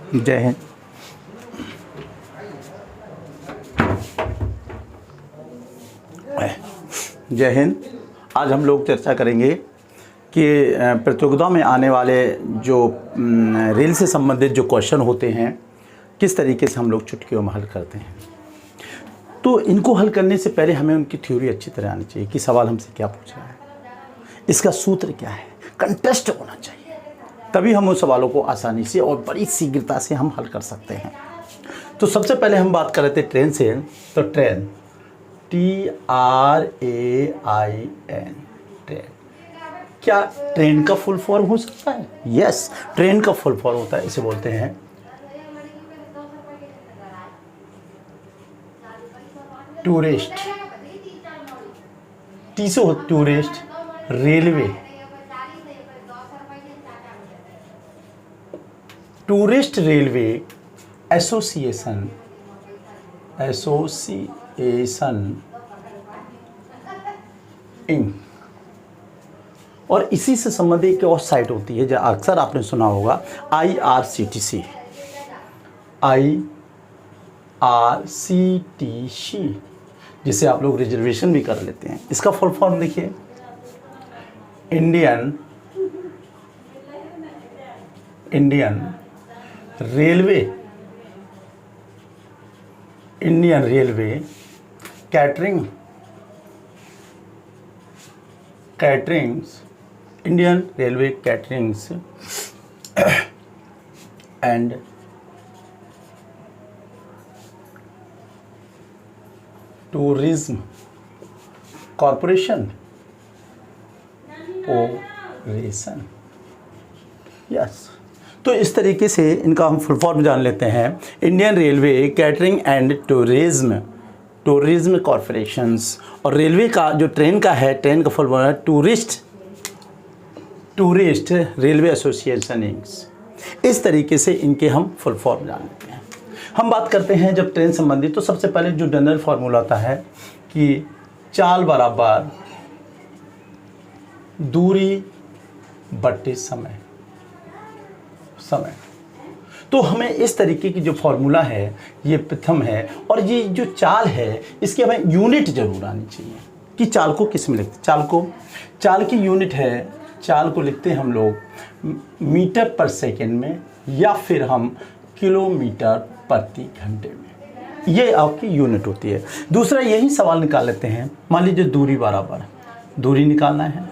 जय हिंद। जय हिंद। आज हम लोग चर्चा करेंगे कि प्रतियोगिता में आने वाले जो रेल से संबंधित जो क्वेश्चन होते हैं किस तरीके से हम लोग चुटकियों में हल करते हैं। तो इनको हल करने से पहले हमें उनकी थ्योरी अच्छी तरह आनी चाहिए कि सवाल हमसे क्या पूछा है, इसका सूत्र क्या है, कंटेस्ट होना चाहिए, तभी हम उन सवालों को आसानी से और बड़ी शीघ्रता से हम हल कर सकते हैं। तो सबसे पहले हम बात कर रहे थे ट्रेन से। तो ट्रेन TRAIN, ट्रेन, क्या ट्रेन का फुल फॉर्म हो सकता है? यस, ट्रेन का फुल फॉर्म होता है, इसे बोलते हैं टूरिस्ट। टी से हो tourist, railway, tourist railway association, inc. और इसी से संबंधित एक और साइट होती है जो अक्सर आपने सुना होगा, IRCTC, जिसे आप लोग रिजर्वेशन भी कर लेते हैं। इसका फुल फॉर्म देखिए, Indian railway caterings and tourism corporation operation. Yes, तो इस तरीके से इनका हम फुल फॉर्म जान लेते हैं। Indian railway catering and tourism corporations. और रेलवे का जो ट्रेन का है, ट्रेन का फुल फॉर्म है टूरिस्ट रेलवे एसोसिएशन इंक्स। इस तरीके से इनके हम फुल फॉर्म जान लेते हैं। हम बात करते हैं जब ट्रेन संबंधी, तो सबसे पहले जो जनरल फार्मूला आता है कि चाल बराबर दूरी बट्टे समय। तो हमें इस तरीके की जो फार्मूला है ये प्रथम है, और ये जो चाल है इसकी हमें यूनिट जरूर आनी चाहिए कि चाल को किस में लिखते हैं। चाल की यूनिट है, चाल को लिखते हैं हम लोग मीटर पर सेकेंड में या फिर हम किलोमीटर प्रति घंटे में, ये आपकी यूनिट होती है। दूसरा यही सवाल निकाल लेते हैं, मान लीजिए दूरी बराबर, दूरी निकालना है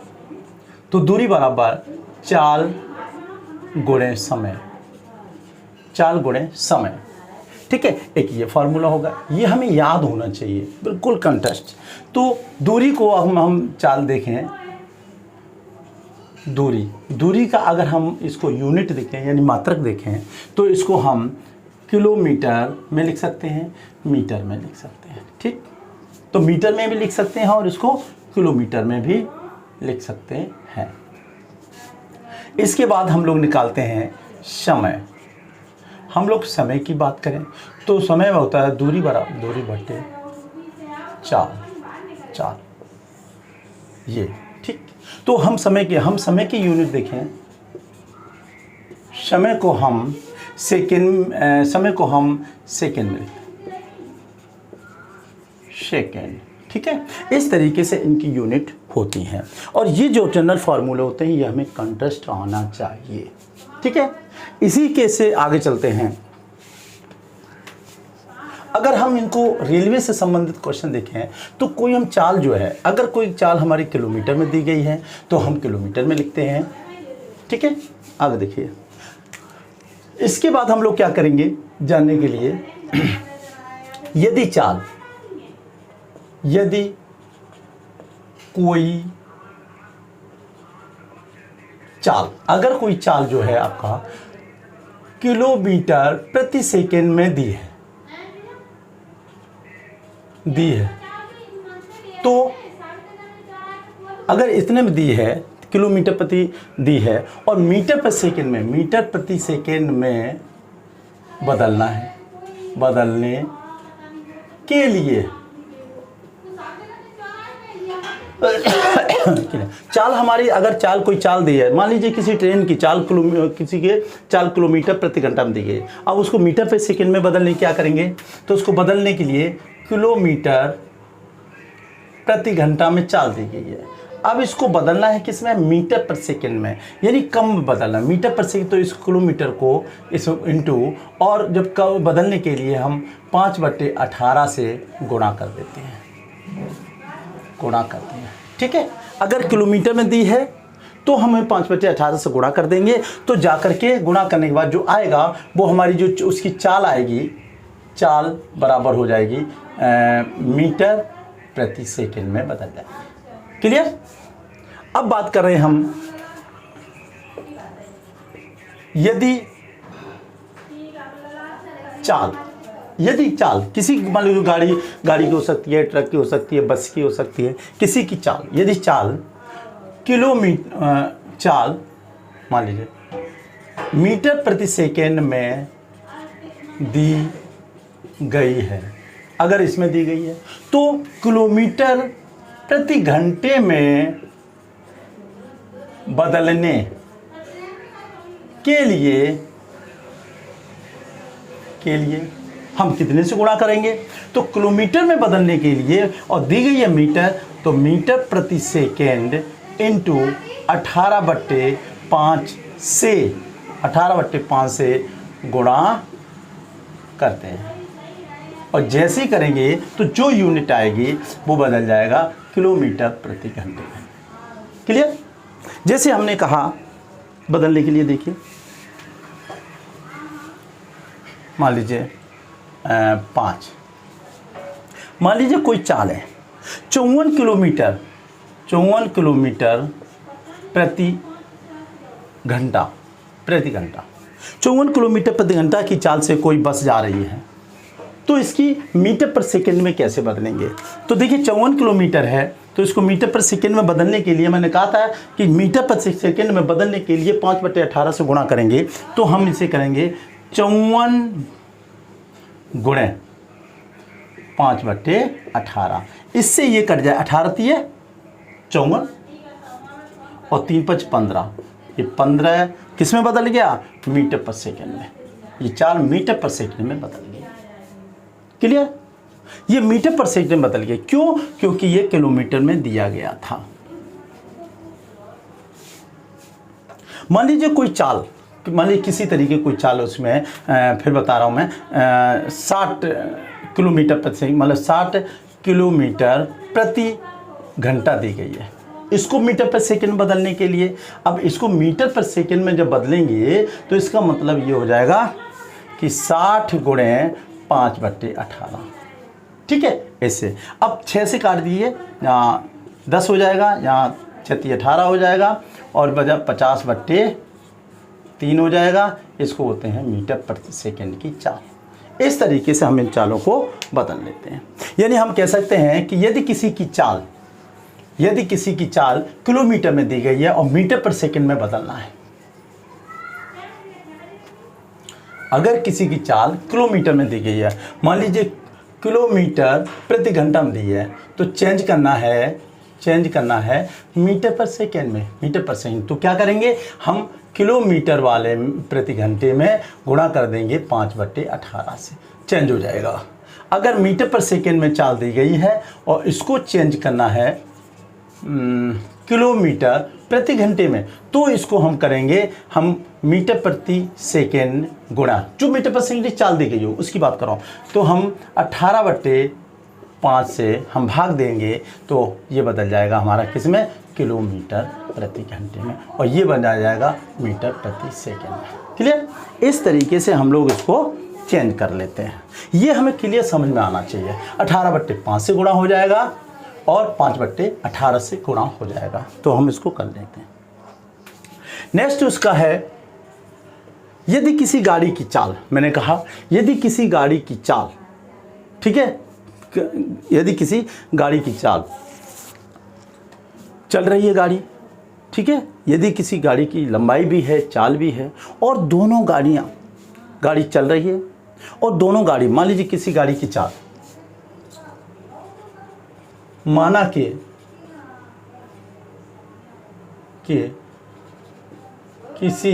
तो दूरी बराबर चाल गुणे समय, ठीक है। एक ये फार्मूला होगा, ये हमें याद होना चाहिए, बिल्कुल कंटेस्ट। तो दूरी को हम चाल देखें, दूरी का अगर हम इसको यूनिट देखें यानी मात्रक देखें तो इसको हम किलोमीटर में लिख सकते हैं, मीटर में लिख सकते हैं, ठीक। तो मीटर में भी लिख सकते हैं और इसको किलोमीटर में भी लिख सकते हैं। इसके बाद हम लोग निकालते हैं समय। हम लोग समय की बात करें तो समय में होता है दूरी बट्टे चाल, ये, ठीक। तो हम समय की यूनिट देखें, समय को हम सेकेंड में लिखते हैं, सेकेंड, ठीक है। इस तरीके से इनकी यूनिट होती हैं। और ये जो जनरल फार्मूले होते हैं ये हमें कंटेस्ट आना चाहिए, ठीक है। इसी के से आगे चलते हैं। अगर हम इनको रेलवे से संबंधित क्वेश्चन देखें तो कोई हम चाल जो है, अगर कोई चाल हमारी किलोमीटर में दी गई है तो हम किलोमीटर में लिखते हैं, ठीक है। आगे देखिए, इसके बाद हम लोग क्या करेंगे जानने के लिए, यदि कोई चाल, अगर कोई चाल जो है आपका किलोमीटर प्रति सेकेंड में दी है तो अगर इतने में दी है, किलोमीटर प्रति दी है और मीटर प्रति सेकेंड में बदलना है, बदलने के लिए चाल हमारी, अगर चाल कोई चाल दी है, मान लीजिए किसी ट्रेन की चाल किसी के 4 किलोमीटर प्रति घंटा में दी गई, अब उसको मीटर पे सेकंड में बदलने क्या करेंगे, तो उसको बदलने के लिए किलोमीटर प्रति घंटा में चाल दी गई है, अब इसको बदलना है किसमें, मीटर पर सेकंड में, यानी कम बदलना, मीटर पर सेकंड, तो इस किलोमीटर को इस इंटू, और जब कम बदलने के लिए हम 5/18 से गुणा कर देते हैं, गुणा करते हैं, ठीक है। अगर किलोमीटर में दी है तो हमें 5/18 से गुणा कर देंगे, तो जा कर के गुणा करने के बाद जो आएगा वो हमारी जो उसकी चाल आएगी, चाल बराबर हो जाएगी मीटर प्रति सेकंड में बदल जाएगी। क्लियर। अब बात कर रहे हैं हम, यदि चाल किसी, मान लीजिए गाड़ी की हो सकती है, ट्रक की हो सकती है, बस की हो सकती है, किसी की चाल, यदि चाल चाल मान लीजिए मीटर प्रति सेकंड में दी गई है, अगर इसमें दी गई है, तो किलोमीटर प्रति घंटे में बदलने के लिए हम कितने से गुणा करेंगे, तो किलोमीटर में बदलने के लिए, और दी गई है मीटर, तो मीटर प्रति सेकेंड इंटू 18/5 से गुणा करते हैं, और जैसे ही करेंगे तो जो यूनिट आएगी वो बदल जाएगा किलोमीटर प्रति घंटे में। क्लियर। जैसे हमने कहा बदलने के लिए, देखिए मान लीजिए 5, मान लीजिए कोई चाल है 54 किलोमीटर प्रति घंटा 54 किलोमीटर प्रति घंटा की चाल से कोई बस जा रही है, तो इसकी मीटर पर सेकंड में कैसे बदलेंगे। तो देखिए 54 किलोमीटर है, तो इसको मीटर पर सेकंड में बदलने के लिए मैंने कहा था कि मीटर पर सेकंड में बदलने के लिए 5/18 से गुणा करेंगे, तो हम इसे करेंगे 54 गुणे 5/18, इससे ये कट जाए, 18 3 54 और 3 5 15, ये 15 किस में बदल गया, मीटर पर सेकंड में, ये चाल मीटर पर सेकंड में बदल गई। क्लियर। ये मीटर पर सेकंड में बदल गया, क्यों, क्योंकि ये किलोमीटर में दिया गया था। मान लीजिए कोई चाल, मान लीजिए किसी तरीके कोई चाल, उसमें फिर बता रहा हूँ मैं, 60 किलोमीटर प्रति सेकंड, मतलब 60 किलोमीटर प्रति घंटा दी गई है, इसको मीटर पर सेकंड में बदलने के लिए, अब इसको मीटर पर सेकंड में जब बदलेंगे तो इसका मतलब ये हो जाएगा कि 60 गुणे 5/18, ठीक है। ऐसे अब 6 से काट दिए, यहाँ 10 हो जाएगा, यहाँ 6 18 हो जाएगा, और बजा 50/3 हो जाएगा, इसको होते हैं मीटर प्रति सेकंड की चाल। इस तरीके से हम इन चालों को बदल लेते हैं। यानी हम कह सकते हैं कि यदि किसी की चाल किलोमीटर में दी गई है और मीटर पर सेकंड में बदलना है, अगर किसी की चाल किलोमीटर में दी गई है, मान लीजिए किलोमीटर प्रति घंटा में दी है, तो चेंज करना है मीटर पर सेकंड में, मीटर पर सेकंड, तो क्या करेंगे हम, किलोमीटर वाले प्रति घंटे में गुणा कर देंगे 5/18 से, चेंज हो जाएगा। अगर मीटर पर सेकंड में चाल दी गई है और इसको चेंज करना है किलोमीटर प्रति घंटे में, तो इसको हम करेंगे, हम मीटर प्रति सेकंड गुणा जो मीटर पर सेकंड चाल दी गई हो उसकी बात कर रहा हूँ, तो हम 18/5 से हम भाग देंगे, तो ये बदल जाएगा हमारा किसमें, किलोमीटर प्रति घंटे में, और ये बन जाएगा मीटर प्रति सेकंड में। क्लियर। इस तरीके से हम लोग इसको चेंज कर लेते हैं, ये हमें क्लियर समझ में आना चाहिए। 18/5 से गुणा हो जाएगा और 5/18 से गुणा हो जाएगा, तो हम इसको कर लेते हैं। नेक्स्ट उसका है, यदि किसी गाड़ी की चाल, मैंने कहा यदि किसी गाड़ी की चाल, ठीक है, यदि किसी गाड़ी की चाल चल रही है गाड़ी, ठीक है, यदि किसी गाड़ी की लंबाई भी है, चाल भी है, और दोनों गाड़ी चल रही है, और दोनों गाड़ी, मान लीजिए किसी गाड़ी की चाल, माना कि कि किसी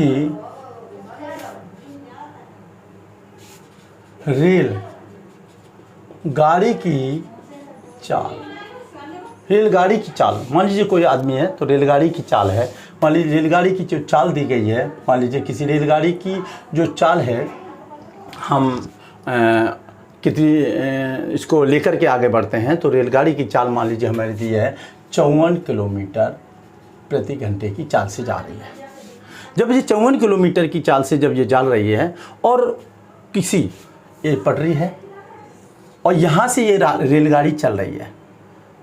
रेल गाड़ी की चाल, रेलगाड़ी की चाल, मान लीजिए कोई आदमी है तो रेलगाड़ी की चाल है, मान लीजिए रेलगाड़ी की जो चाल दी गई है, मान लीजिए किसी रेलगाड़ी की जो चाल है, हम कितनी इसको लेकर के आगे बढ़ते हैं। तो रेलगाड़ी की चाल मान लीजिए हमारी दी है 54 किलोमीटर प्रति घंटे की चाल से जा रही है। जब ये 54 किलोमीटर की चाल से जब ये जा रही है और किसी ये पटरी है और यहाँ से ये रेलगाड़ी चल रही है,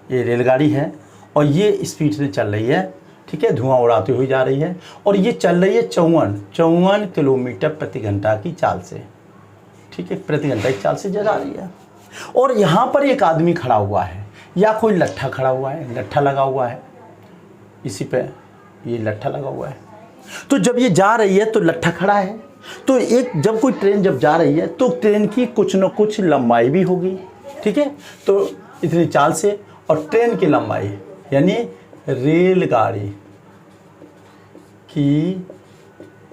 ये रेलगाड़ी है और ये स्पीड से चल रही है, ठीक है, धुआं उड़ाती हुई जा रही है और ये चल रही है 54 किलोमीटर प्रति घंटा की चाल से, ठीक है, प्रति घंटा की चाल से जा रही है। और यहाँ पर एक आदमी खड़ा हुआ है या कोई लट्ठा खड़ा हुआ है, लट्ठा लगा हुआ है, इसी पे ये लट्ठा लगा हुआ है। तो जब ये जा रही है तो लट्ठा खड़ा है, तो एक जब कोई ट्रेन जब जा रही है तो ट्रेन की कुछ न कुछ लंबाई भी होगी, ठीक है, तो इतनी चाल से, और ट्रेन की लंबाई यानी रेलगाड़ी की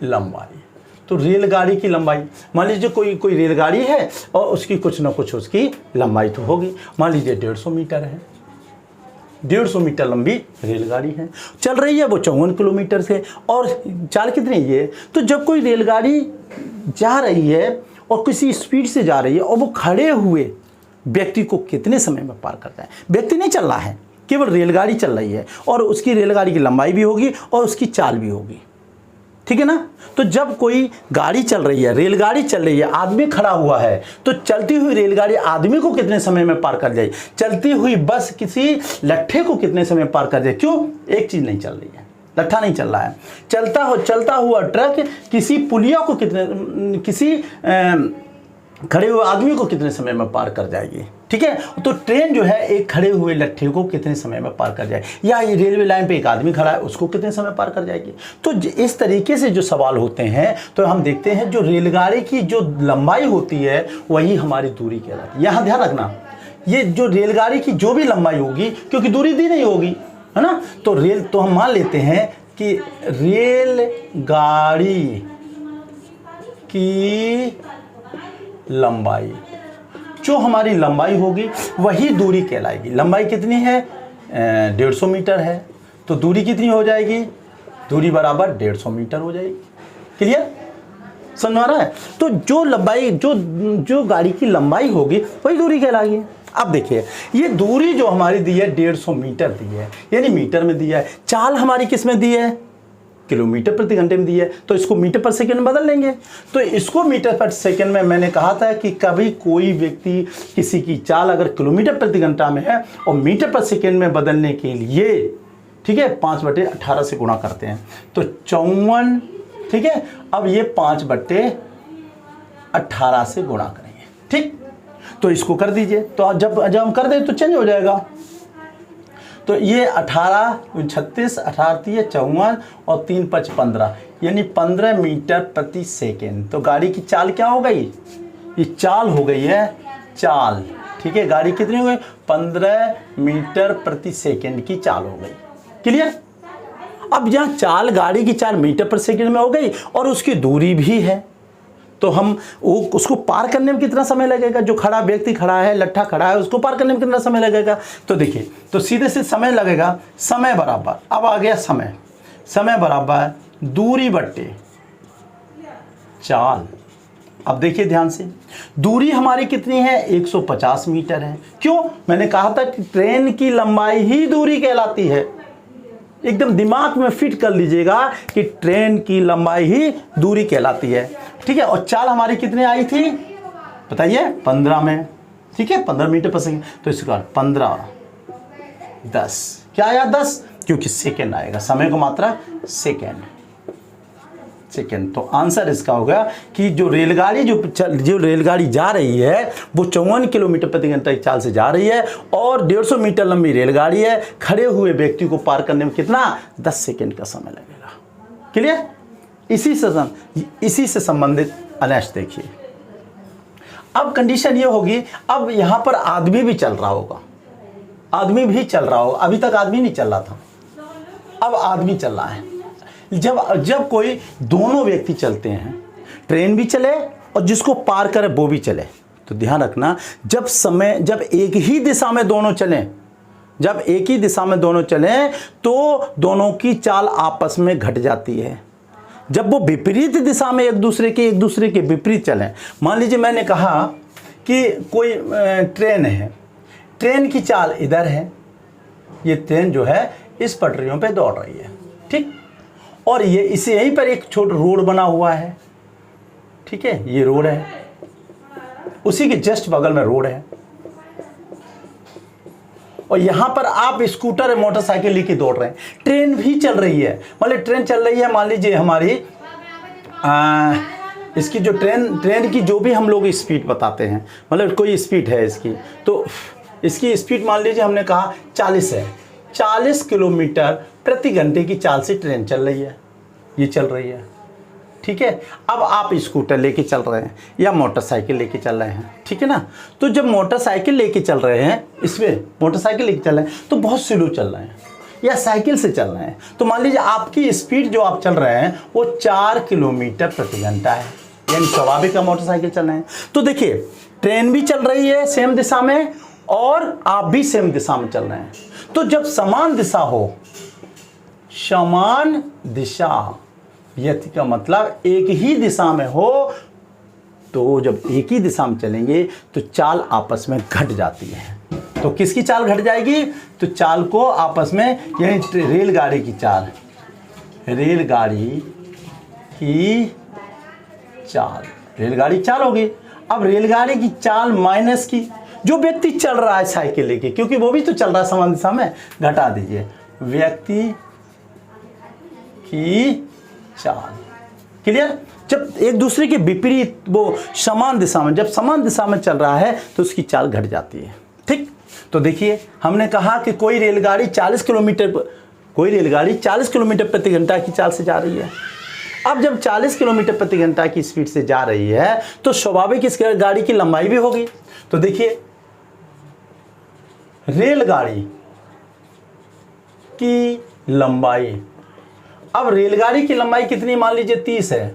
लंबाई, तो रेलगाड़ी की लंबाई मान लीजिए कोई रेलगाड़ी है और उसकी कुछ ना कुछ उसकी लंबाई तो होगी। मान लीजिए 150 मीटर है, 150 मीटर लंबी रेलगाड़ी है, चल रही है वो 54 किलोमीटर से, और चाल कितनी है। तो जब कोई रेलगाड़ी जा रही है और किसी स्पीड से जा रही है और वो खड़े हुए व्यक्ति को कितने समय में पार करता है। व्यक्ति नहीं चल रहा है, केवल रेलगाड़ी चल रही है और उसकी रेलगाड़ी की लंबाई भी होगी और उसकी चाल भी होगी, ठीक है ना। तो जब कोई गाड़ी चल रही है, रेलगाड़ी चल रही है, आदमी खड़ा हुआ है, तो चलती हुई रेलगाड़ी आदमी को कितने समय में पार कर जाए, चलती हुई बस किसी लट्ठे को कितने समय में पार कर जाए। क्यों, एक चीज़ नहीं चल रही है, लट्ठा नहीं चल रहा है, चलता हुआ ट्रक किसी पुलिया को किसी खड़े हुए आदमी को कितने समय में पार कर जाएगी, ठीक है। तो ट्रेन जो है एक खड़े हुए लट्ठे को कितने समय में पार कर जाएगी, या ये रेलवे लाइन पे एक आदमी खड़ा है उसको कितने समय पार कर जाएगी। तो इस तरीके से जो सवाल होते हैं तो हम देखते हैं जो रेलगाड़ी की जो लंबाई होती है वही हमारी दूरी कहलाती है। यहाँ ध्यान रखना, ये जो रेलगाड़ी की जो भी लंबाई होगी, क्योंकि दूरी दी नहीं होगी, है ना, तो हम मान लेते हैं कि रेलगाड़ी की लंबाई, जो हमारी लंबाई होगी वही दूरी कहलाएगी। लंबाई कितनी है, 150 मीटर है, तो दूरी कितनी हो जाएगी, दूरी बराबर 150 मीटर हो जाएगी। क्लियर, समझ आ रहा है। तो जो लंबाई जो गाड़ी की लंबाई होगी वही दूरी कहलाएगी। अब देखिए ये दूरी जो हमारी दी है 150 मीटर दी है, यानी मीटर में दी है। चाल हमारी किस में दी है, किलोमीटर प्रति घंटे में दी है, तो इसको मीटर पर सेकंड में बदल लेंगे। तो इसको मीटर पर सेकंड में मैंने कहा था कि कभी कोई व्यक्ति किसी की चाल अगर किलोमीटर प्रति घंटा में है और मीटर पर सेकंड में बदलने के लिए, ठीक है, 5/18 से गुणा करते हैं तो 54, ठीक है। अब ये 5/18 से गुणा करेंगे, ठीक, तो इसको कर दीजिए। तो जब हम कर दें तो चेंज हो जाएगा। तो ये 18 36 18 54 और 3 5 15 यानी 15 मीटर प्रति सेकेंड। तो गाड़ी की चाल क्या हो गई, ये चाल हो गई है, चाल, ठीक है। गाड़ी कितनी हो गई, 15 मीटर प्रति सेकेंड की चाल हो गई। क्लियर। अब यहाँ चाल, गाड़ी की चाल मीटर पर सेकेंड में हो गई और उसकी दूरी भी है, तो हम उसको पार करने में कितना समय लगेगा, जो खड़ा व्यक्ति खड़ा है, लट्ठा खड़ा है, उसको पार करने में कितना समय लगेगा। तो देखिए, तो सीधे से समय लगेगा, समय बराबर, अब आ गया समय बराबर दूरी बट्टे चाल। अब देखिए ध्यान से, दूरी हमारी कितनी है, 150 मीटर है। क्यों, मैंने कहा था कि ट्रेन की लंबाई ही दूरी कहलाती है। एकदम दिमाग में फिट कर लीजिएगा कि ट्रेन की लंबाई ही दूरी कहलाती है, ठीक है। और चाल हमारी कितने आई थी बताइए, 15 में, ठीक है, 15 मीटर पर सेकेंड। तो इसके बाद 15 10 क्या आया, 10, क्योंकि सेकेंड आएगा, समय को मात्रा सेकेंड। तो आंसर इसका होगा कि जो रेलगाड़ी जो रेलगाड़ी जा रही है वो 54 किलोमीटर प्रति घंटा की चाल से जा रही है और 150 मीटर लंबी रेलगाड़ी है। खड़े हुए व्यक्ति को पार करने में कितना, 10 सेकेंड का समय लगेगा। क्लियर। इसी से संबंधित अनेक्स्ट देखिए। अब कंडीशन ये होगी, अब यहां पर आदमी भी चल रहा होगा, अभी तक आदमी नहीं चल रहा था, अब आदमी चल रहा है, जब कोई दोनों व्यक्ति चलते हैं, ट्रेन भी चले और जिसको पार करे वो भी चले, तो ध्यान रखना जब एक ही दिशा में दोनों चलें तो दोनों की चाल आपस में घट जाती है। जब वो विपरीत दिशा में एक दूसरे के विपरीत चलें, मान लीजिए मैंने कहा कि कोई ट्रेन है, ट्रेन की चाल इधर है, ये ट्रेन जो है इस पटरियों पे दौड़ रही है, ठीक, और ये इसे यहीं पर एक छोटा रोड बना हुआ है, ठीक है, ये रोड है, उसी के जस्ट बगल में रोड है, और यहां पर आप स्कूटर या मोटरसाइकिल लेके दौड़ रहे हैं, ट्रेन भी चल रही है, मतलब ट्रेन चल रही है, मान लीजिए हमारी इसकी जो ट्रेन की जो भी हम लोग स्पीड बताते हैं, मतलब कोई स्पीड है इसकी, तो इसकी स्पीड मान लीजिए हमने कहा 40 है, 40 किलोमीटर प्रति घंटे की चाल से ट्रेन चल रही है, ये चल रही है, ठीक है। अब आप स्कूटर लेके चल रहे हैं या मोटरसाइकिल लेके चल रहे हैं, ठीक है ना, तो जब मोटरसाइकिल लेके चल रहे हैं, इसमें मोटरसाइकिल लेके चल रहे हैं तो बहुत स्लो चल रहे हैं या साइकिल से चल रहे हैं, तो मान लीजिए आपकी स्पीड जो आप चल रहे हैं वो 4 किलोमीटर प्रति घंटा है, यानी स्वाभाविक मोटरसाइकिल चल रहे हैं। तो देखिए ट्रेन भी चल रही है सेम दिशा में और आप भी सेम दिशा में चल रहे हैं, तो जब समान दिशा हो, समान दिशा यति का मतलब एक ही दिशा में हो, तो जब एक ही दिशा में चलेंगे तो चाल आपस में घट जाती है। तो किसकी चाल घट जाएगी? तो चाल को आपस में, यही रेलगाड़ी की चाल, रेलगाड़ी चाल होगी। अब रेलगाड़ी की चाल माइनस की जो व्यक्ति चल रहा है साइकिल लेके, क्योंकि वो भी तो चल रहा है समान दिशा में, घटा दीजिए व्यक्ति की चाल। क्लियर? जब एक दूसरे के विपरीत वो समान दिशा में, जब समान दिशा में चल रहा है तो उसकी चाल घट जाती है। ठीक, तो देखिए हमने कहा कि कोई रेलगाड़ी 40 किलोमीटर प्रति घंटा की चाल से जा रही है। अब जब 40 किलोमीटर प्रति घंटा की स्पीड से जा रही है तो स्वाभाविक इस गाड़ी की लंबाई भी होगी। तो देखिए रेलगाड़ी की लंबाई, अब रेलगाड़ी की लंबाई कितनी, मान लीजिए 30 है,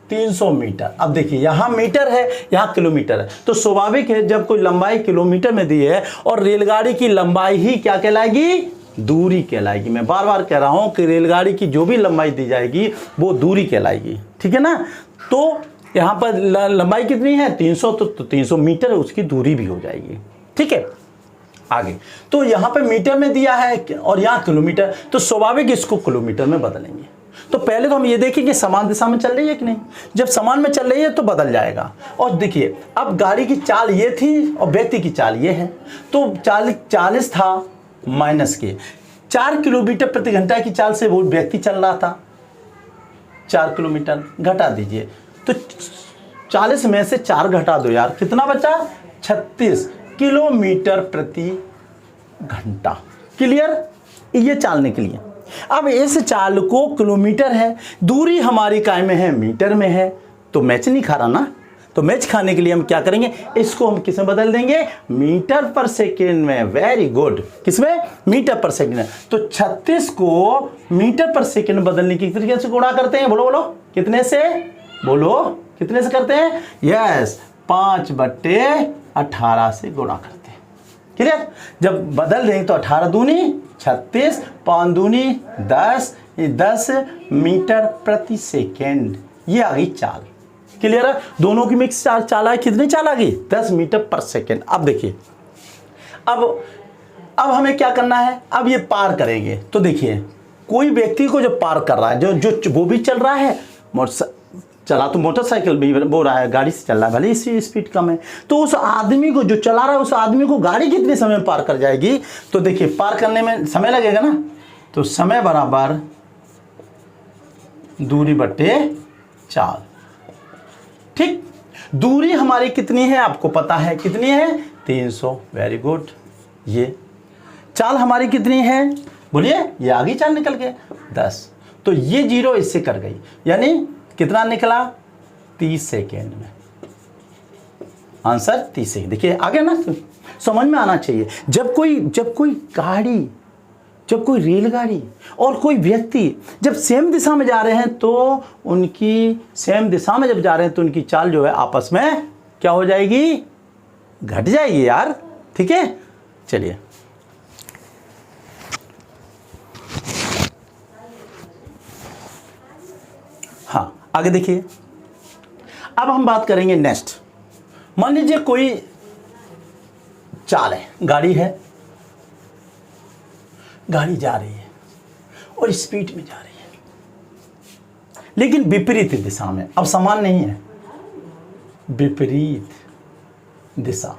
300 मीटर। अब देखिए यहाँ मीटर है, यहाँ किलोमीटर है, तो स्वाभाविक है जब कोई लंबाई किलोमीटर में दी है और रेलगाड़ी की लंबाई ही क्या कहलाएगी? दूरी कहलाएगी। मैं बार बार कह रहा हूँ कि रेलगाड़ी की जो भी लंबाई दी जाएगी वो दूरी कहलाएगी। ठीक है ना? तो यहाँ पर लंबाई कितनी है? 300, तो 300 मीटर उसकी दूरी भी हो जाएगी। ठीक है, आगे तो यहाँ पे मीटर में दिया है और यहाँ किलोमीटर, तो स्वाभाविक इसको किलोमीटर में बदलेंगे। तो पहले तो हम ये देखें कि समान दिशा में चल रही है कि नहीं। जब समान में चल रही है तो बदल जाएगा। और देखिए अब गाड़ी की चाल ये थी और व्यक्ति की चाल ये है, तो 40 था माइनस के 4 किलोमीटर प्रति घंटा की चाल से वो व्यक्ति चल रहा था, 4 किलोमीटर घटा दीजिए, तो 40 में से 4 घटा दो यार, कितना बचा? 36 किलोमीटर प्रति घंटा। क्लियर? ये चाल निकली है। अब इस चाल को किलोमीटर है, दूरी हमारी काय में है? मीटर में है, तो मैच नहीं खा रहा ना। तो मैच खाने के लिए हम क्या करेंगे? इसको हम किस में बदल देंगे? मीटर पर सेकेंड में। वेरी गुड, किसमें? मीटर पर सेकेंड। तो 36 को मीटर पर सेकेंड बदलने की तरीके से गुणा करते हैं। बोलो बोलो कितने से? बोलो कितने से करते हैं? यस, 5/18 से गुणा करते हैं। क्लियर? जब बदल देंगे तो 18 दूनी 36, 5 दूनी 10, 10 मीटर प्रति सेकेंड, ये आ गई चाल। क्लियर है? दोनों की मिक्स चाल है, कितनी चाल आ गई? 10 मीटर पर सेकेंड। अब देखिए अब हमें क्या करना है? अब ये पार करेंगे, तो देखिए कोई व्यक्ति को जो पार कर रहा है, जो वो भी चल रहा है, चला तो मोटरसाइकिल भी बोल रहा है, गाड़ी से चल रहा है, भले इसकी स्पीड कम है, तो उस आदमी को जो चला रहा है, उस आदमी को गाड़ी कितने समय में पार कर जाएगी? तो देखिए पार करने में समय लगेगा ना, तो समय बराबर दूरी बटे चाल। ठीक, दूरी हमारी कितनी है आपको पता है? कितनी है? 300। Very good. ये चाल हमारी कितनी है? बोलिए, ये आगे चाल निकल के 10, तो ये 0 इससे कर गई, यानी कितना निकला? 30 सेकेंड में। Answer 30 second. देखिए आगे ना, समझ में आना चाहिए। जब कोई गाड़ी जब कोई रेलगाड़ी और कोई व्यक्ति जब सेम दिशा में जा रहे हैं तो उनकी सेम दिशा में जब जा रहे हैं तो उनकी चाल जो है आपस में क्या हो जाएगी, घट जाएगी यार। ठीक है, चलिए हाँ आगे देखिए। अब हम बात करेंगे नेक्स्ट। मान लीजिए कोई चाल है, गाड़ी है, गाड़ी जा रही है और स्पीड में जा रही है, लेकिन विपरीत दिशा में। अब समान नहीं है, विपरीत दिशा।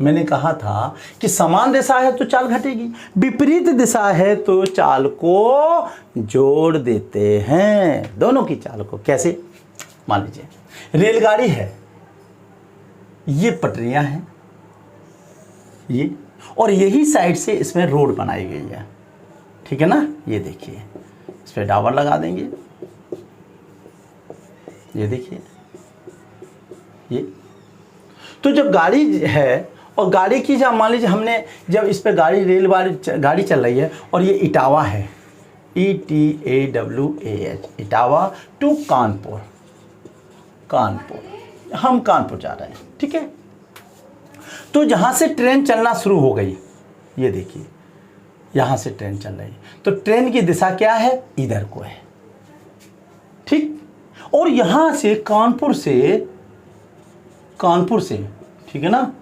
मैंने कहा था कि समान दिशा है तो चाल घटेगी, विपरीत दिशा है तो चाल को जोड़ देते हैं, दोनों की चाल को। कैसे? मान लीजिए रेलगाड़ी है, ये पटरियां हैं ये, और यही साइड से इसमें रोड बनाई गई है। ठीक है ना, ये देखिए, इस पर डाबर लगा देंगे, ये देखिए ये। तो जब गाड़ी है और गाड़ी की जब मान लीजिए हमने जब इस पे गाड़ी चल रही है और ये इटावा है, ETAWAH, इटावा टू कानपुर, हम कानपुर जा रहे हैं। ठीक है, तो जहां से ट्रेन चलना शुरू हो गई, ये देखिए यहां से ट्रेन चल रही है, तो ट्रेन की दिशा क्या है, इधर को है। ठीक, और यहां से कानपुर से ठीक है ना,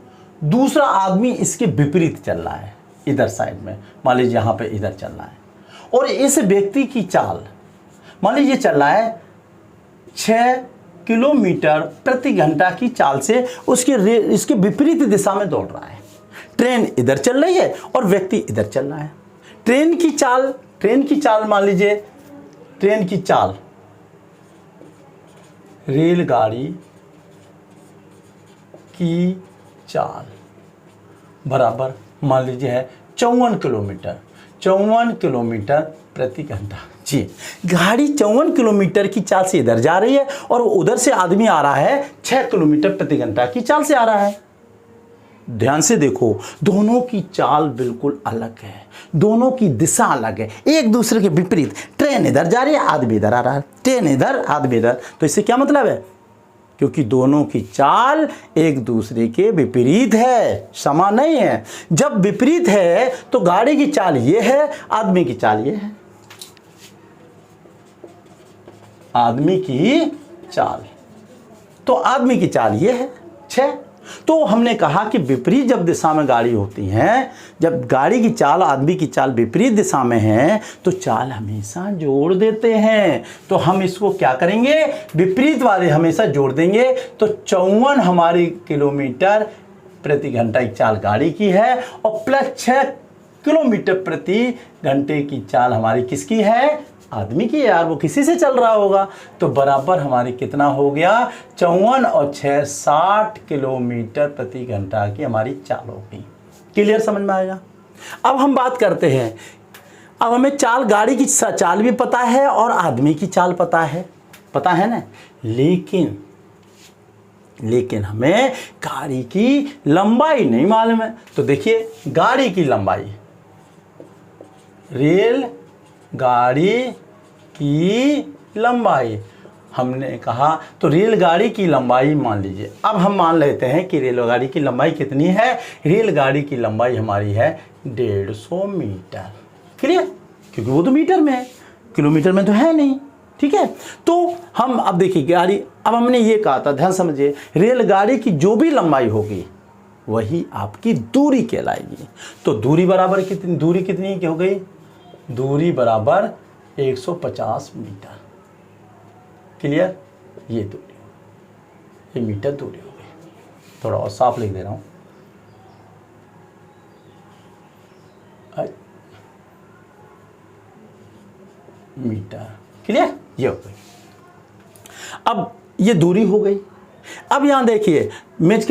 दूसरा आदमी इसके विपरीत चल रहा है, इधर साइड में, मान लीजिए यहां पे इधर चल रहा है, और इस व्यक्ति की चाल मान लीजिए चल रहा है 6 किलोमीटर प्रति घंटा की चाल से इसके विपरीत दिशा में दौड़ रहा है। ट्रेन इधर चल रही है और व्यक्ति इधर चल रहा है। ट्रेन की चाल मान लीजिए, ट्रेन की चाल रेलगाड़ी की चाल बराबर मान लीजिए है 54 किलोमीटर प्रति घंटा। जी, गाड़ी 54 किलोमीटर की चाल से इधर जा रही है और उधर से आदमी आ रहा है 6 किलोमीटर प्रति घंटा की चाल से आ रहा है। ध्यान से देखो, दोनों की चाल बिल्कुल अलग है, दोनों की दिशा अलग है, एक दूसरे के विपरीत। ट्रेन इधर जा रही है, आदमी इधर आ रहा है, ट्रेन इधर, आदमी इधर। तो इससे क्या मतलब है, क्योंकि दोनों की चाल एक दूसरे के विपरीत है, समान नहीं है। जब विपरीत है तो गाड़ी की चाल ये है, आदमी की चाल ये है। आदमी की चाल ये है 6। तो हमने कहा कि विपरीत जब दिशा में गाड़ी होती है, जब गाड़ी की चाल आदमी की चाल विपरीत दिशा में है तो चाल हमेशा जोड़ देते हैं। तो हम इसको क्या करेंगे, विपरीत वाले हमेशा जोड़ देंगे। तो 54 हमारी किलोमीटर प्रति घंटा की चाल गाड़ी की है और प्लस 6 किलोमीटर प्रति घंटे की चाल हमारी किसकी है, आदमी की। यार वो किसी से चल रहा होगा, तो बराबर हमारी कितना हो गया, 54 और 6 60 किलोमीटर प्रति घंटा की हमारी चाल हो गई। क्लियर, समझ में आएगा? अब हम बात करते हैं, अब हमें चाल, गाड़ी की चाल भी पता है और आदमी की चाल पता है ना, लेकिन हमें गाड़ी की लंबाई नहीं मालूम है। तो देखिए गाड़ी की लंबाई, रेल गाड़ी की लंबाई हमने कहा, तो रेलगाड़ी की लंबाई मान लीजिए, अब हम मान लेते हैं कि रेलगाड़ी की लंबाई कितनी है, रेलगाड़ी की लंबाई हमारी है 150 मीटर। क्लियर, क्योंकि वो तो मीटर में है, किलोमीटर में तो है नहीं। ठीक है, तो हम अब देखिए गाड़ी, अब हमने ये कहा था, ध्यान समझिए, रेलगाड़ी की जो भी लंबाई होगी वही आपकी दूरी कहलाएगी। तो दूरी बराबर कितनी, दूरी कितनी हो गई, दूरी बराबर 150 मीटर। क्लियर, ये दूरी, ये मीटर दूरी हो गई। थोड़ा और साफ लिख दे रहा हूँ, मीटर। क्लियर, ये हो गई। अब ये दूरी हो गई। अब यहां देखिए, मैच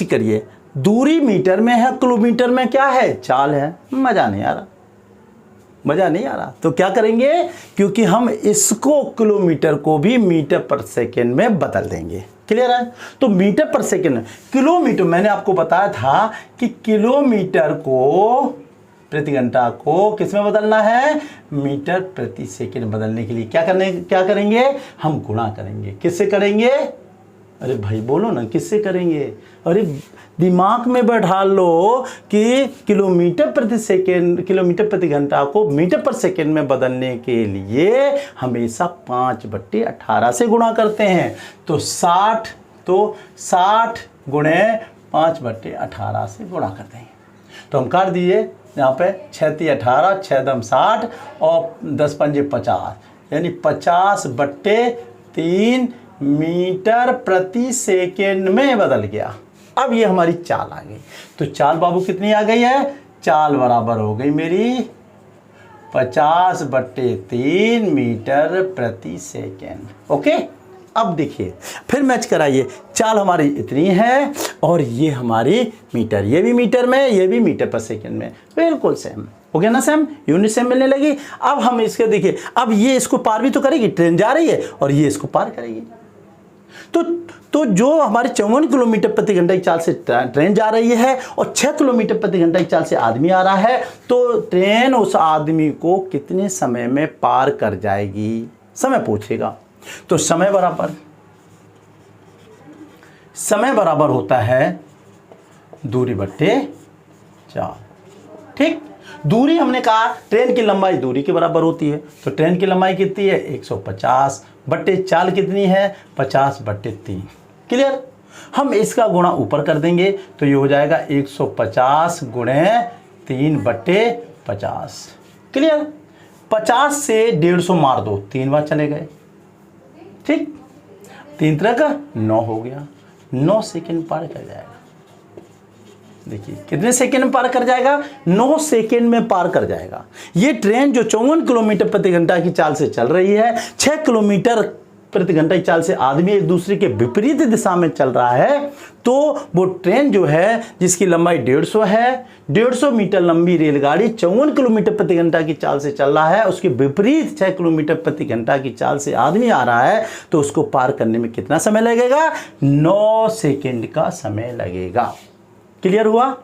करिए, दूरी मीटर में है, किलोमीटर में क्या है, चाल है। मजा नहीं आ रहा, तो क्या करेंगे, क्योंकि हम इसको किलोमीटर को भी मीटर पर सेकेंड में बदल देंगे। क्लियर है, तो मीटर पर सेकेंड, किलोमीटर, मैंने आपको बताया था कि किलोमीटर को प्रति घंटा को किस में बदलना है, मीटर प्रति सेकंड बदलने के लिए क्या करेंगे, हम गुणा करेंगे। किससे करेंगे, अरे भाई बोलो ना, किससे करेंगे, अरे दिमाग में बैठा लो कि किलोमीटर प्रति घंटा को मीटर पर सेकंड में बदलने के लिए हमेशा 5/18 से गुणा करते हैं। तो 60 गुणे 5/18 से गुणा करते हैं। तो हम काट दीजिए यहाँ पे 6 18, 6 दम 60 और 10 पंजे 50, यानी 50/3 मीटर प्रति सेकेंड में बदल गया। अब ये हमारी चाल आ गई। तो चाल बाबू कितनी आ गई है, चाल बराबर हो गई मेरी 50/3 मीटर प्रति सेकेंड। ओके, अब देखिए फिर मैच कराइए, चाल हमारी इतनी है और ये हमारी मीटर, ये भी मीटर में, ये भी मीटर पर सेकेंड में, बिल्कुल सेम हो गया ना, सेम यूनिट सेम मिलने लगी। अब हम इसके देखिए, अब ये इसको पार भी तो करेगी, ट्रेन जा रही है और ये इसको पार करेगी। तो जो हमारे 54 किलोमीटर प्रति घंटा की चाल से ट्रेन जा रही है और 6 किलोमीटर प्रति घंटा की चाल से आदमी आ रहा है, तो ट्रेन उस आदमी को कितने समय में पार कर जाएगी, समय पूछेगा। तो समय बराबर होता है दूरी बट्टे चाल। ठीक, दूरी हमने कहा ट्रेन की लंबाई दूरी के बराबर होती है, तो ट्रेन की लंबाई कितनी है 150 बट्टे चाल कितनी है 50/3। क्लियर, हम इसका गुणा ऊपर कर देंगे तो ये हो जाएगा 150 गुणे 3/50। क्लियर, 50 से 150 मार दो, 3 बार चले गए। ठीक, 3 3 का 9 हो गया, 9 सेकेंड पार कर जाएगा। देखिए कितने सेकेंड में पार कर जाएगा, 9 सेकेंड में पार कर जाएगा। ये ट्रेन जो 54 किलोमीटर प्रति घंटा की चाल से चल रही है, 6 किलोमीटर प्रति घंटा की चाल से आदमी एक दूसरे के विपरीत दिशा में चल रहा है, तो वो ट्रेन जो है जिसकी लंबाई 150 है, 150 मीटर लंबी रेलगाड़ी 54 किलोमीटर प्रति घंटा की चाल से चल रहा है, उसके विपरीत 6 किलोमीटर प्रति घंटा की चाल से आदमी आ रहा है, तो उसको पार करने में कितना समय लगेगा, 9 सेकेंड का समय लगेगा। क्लियर हुआ,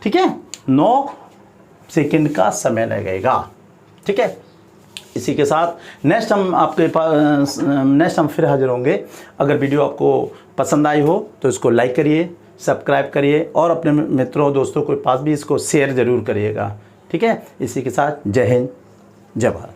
ठीक है, 9 सेकेंड का समय लगेगा। ठीक है, इसी के साथ नेक्स्ट हम फिर हाजिर होंगे। अगर वीडियो आपको पसंद आई हो तो इसको लाइक करिए, सब्सक्राइब करिए और अपने मित्रों दोस्तों के पास भी इसको शेयर ज़रूर करिएगा। ठीक है, इसी के साथ जय हिंद, जय भारत।